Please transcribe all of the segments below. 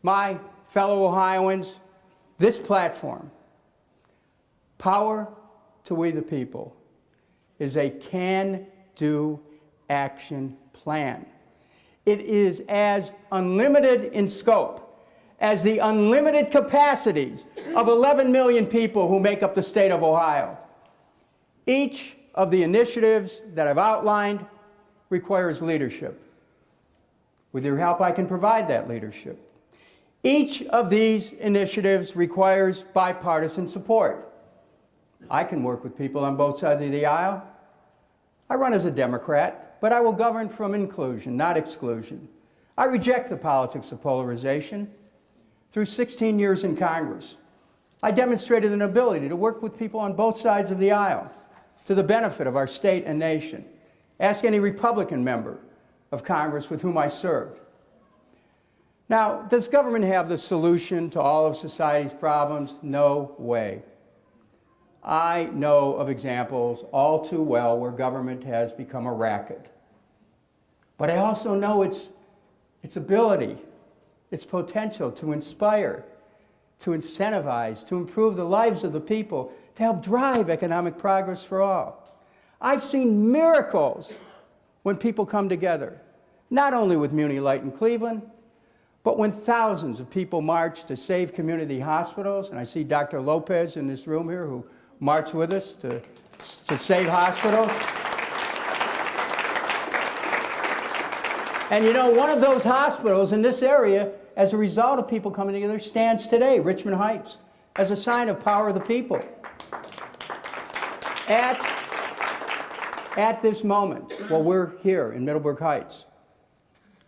my fellow Ohioans, this platform, Power to We the People, is a can-do action plan. It is as unlimited in scope as the unlimited capacities of 11 million people who make up the state of Ohio. Each of the initiatives that I've outlined requires leadership. With your help, I can provide that leadership. Each of these initiatives requires bipartisan support. I can work with people on both sides of the aisle. I run as a Democrat, but I will govern from inclusion, not exclusion. I reject the politics of polarization. Through 16 years in Congress, I demonstrated an ability to work with people on both sides of the aisle to the benefit of our state and nation. Ask any Republican member of Congress with whom I served. Now, does government have the solution to all of society's problems? No way. I know of examples all too well where government has become a racket. But I also know its ability, its potential to inspire, to incentivize, to improve the lives of the people, to help drive economic progress for all. I've seen miracles when people come together, not only with Muni Light in Cleveland, but when thousands of people march to save community hospitals, and I see Dr. Lopez in this room here who marched with us to save hospitals. And you know, one of those hospitals in this area, as a result of people coming together, stands today, Richmond Heights, as a sign of power of the people. At this moment, while we're here in Middleburg Heights,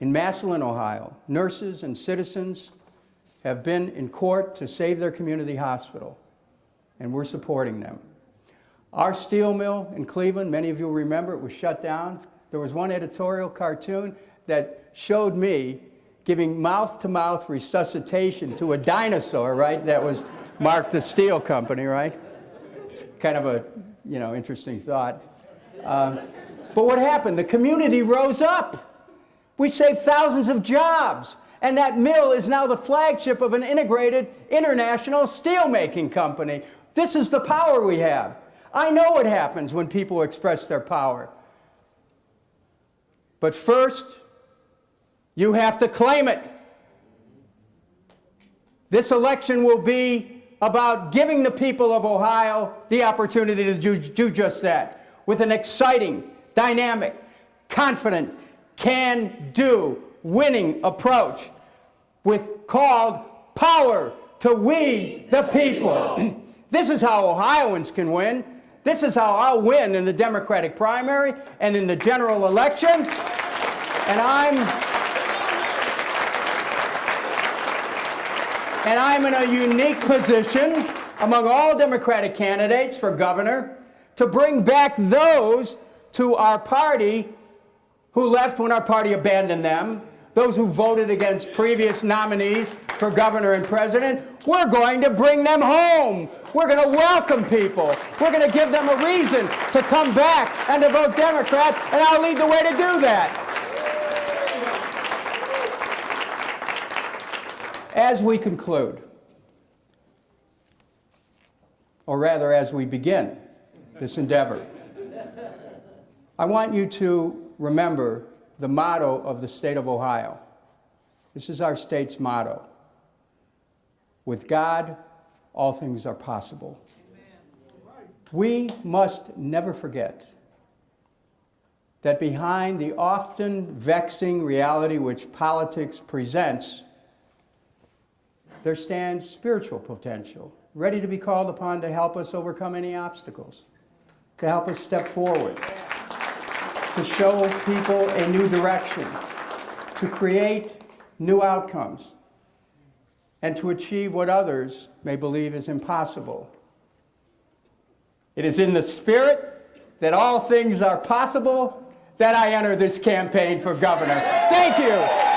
in Massillon, Ohio, nurses and citizens have been in court to save their community hospital, and we're supporting them. Our steel mill in Cleveland, many of you remember, it was shut down. There was one editorial cartoon that showed me giving mouth-to-mouth resuscitation to a dinosaur, right? That was Mark the Steel Company, right? It's kind of a, interesting thought. But what happened? The community rose up. We saved thousands of jobs. And that mill is now the flagship of an integrated international steelmaking company. This is the power we have. I know what happens when people express their power. But first, you have to claim it. This election will be about giving the people of Ohio the opportunity to do just that, with an exciting, dynamic, confident, can-do, winning approach called Power to We the People. This is how Ohioans can win. This is how I'll win in the Democratic primary and in the general election. And I'm in a unique position among all Democratic candidates for governor to bring back those to our party who left when our party abandoned them, those who voted against previous nominees for governor and president. We're going to bring them home. We're going to welcome people. We're going to give them a reason to come back and to vote Democrat, and I'll lead the way to do that. As we conclude, or rather as we begin this endeavor, I want you to remember the motto of the state of Ohio. This is our state's motto. With God, all things are possible. We must never forget that behind the often vexing reality which politics presents, there stands spiritual potential, ready to be called upon to help us overcome any obstacles, to help us step forward, to show people a new direction, to create new outcomes, and to achieve what others may believe is impossible. It is in the spirit that all things are possible that I enter this campaign for governor. Thank you.